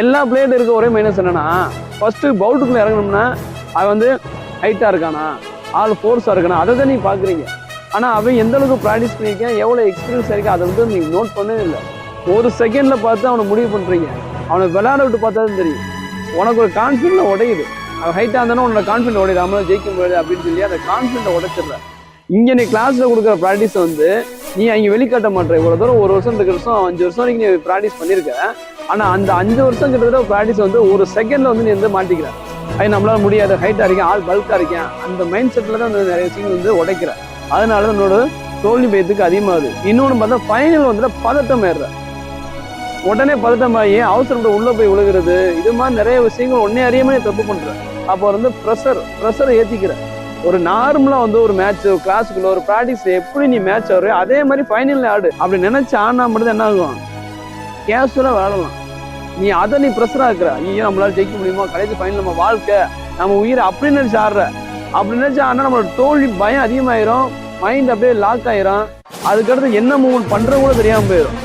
எல்லா பிளேயர்ல இருக்க ஒரே மைனஸ் என்னன்னா, ஃபர்ஸ்ட் பவுலுக்குள்ள இறங்கணும்னா அவன் வந்து ஹைட்டா இருக்கானா, ஆள் ஃபோர்ஸா இருக்கானா, அதை தான் நீ பாக்குறீங்க. ஆனா அவன் எந்த அளவுக்கு ப்ராக்டிஸ் பண்ணியிருக்கேன், எவ்வளவு எக்ஸ்பீரியன்ஸ் இருக்கு, அதை வந்து நீங்க நோட் பண்ணவே இல்லை. ஒரு செகண்ட்ல பார்த்து அவனை முடிவு பண்றீங்க. அவனை விளையாட விட்டு பார்த்தா தான் தெரியும். உனக்கு ஒரு கான்ஃபிடன்ட் உடையுது. அவன் ஹைட்டா இருந்தாலும் உன்னோட கான்ஃபிடன்ட் உடையுது, நம்மளால ஜெயிக்க முடியாது அப்படின்னு சொல்லி அந்த கான்ஃபிடன்ட் உடைச்சிடுற. இங்க நீ கிளாஸ்ல கொடுக்குற ப்ராக்டிஸ் வந்து நீ அங்க வெளிக்காட்ட மாட்டேற. இவ்வளவு தூரம் 1 வருஷம் 2 வருஷம் 5 வருஷம் வரைக்கும் நீ ப்ராக்டிஸ் பண்ணிருக்க. ஆனா அந்த 5 வருஷம் கிட்டத்தட்ட ப்ராக்டிஸ் வந்து ஒரு செகண்ட்ல வந்து நீ வந்து மாட்டிக்கிற. அது நம்மளால முடியாது, ஹைட்டா இருக்கேன், ஆள் பல்கா இருக்கேன், அந்த மைண்ட் செட்ல தான் நிறைய விஷயங்கள் வந்து உடைக்கிற. அதனால நம்மளோட தோல்வி பயத்துக்கு அதிகமாகுது. இன்னொன்னு பார்த்தா ஃபைனல் வந்துட்டு பதட்டம் ஏறுற. உடனே பதட்டமாகி அவசரப்பட்டு உள்ள போய் விழுகிறது, இது மாதிரி நிறைய விஷயங்கள் ஒன்னே அறியாம தப்பு பண்ற. அப்போ வந்து ப்ரெஷரை ஏத்திக்கிற. ஒரு நார்மலா வந்து ஒரு மேட்ச் கிளாஸுக்குள்ள ஒரு ப்ராக்டிஸ் எப்படி நீ மேட்ச் ஆடுற அதே மாதிரி ஃபைனல்ல ஆடு. அப்படி நினைச்சு ஆனா மட்டும் என்ன ஆகும், கேஷுவலா விளையாடலாம். நீ அதை நீ ப்ரெஷரா இருக்கிற, ஐயோ நம்மளால ஜெயிக்க முடியுமா, கடைசி ஃபைனல் நம்ம வாழ்க்கை நம்ம உயிரை அப்படின்னு நினைச்சு ஆடுற. அப்படி நினைச்சு ஆனா நம்மளோட தோல்வி பயம் அதிகமாயிரும், மைண்ட் அப்படியே லாக் ஆயிரும். அதுக்கடுத்து என்ன மூவ்மெண்ட் பண்றது கூட தெரியாம போயிடும்.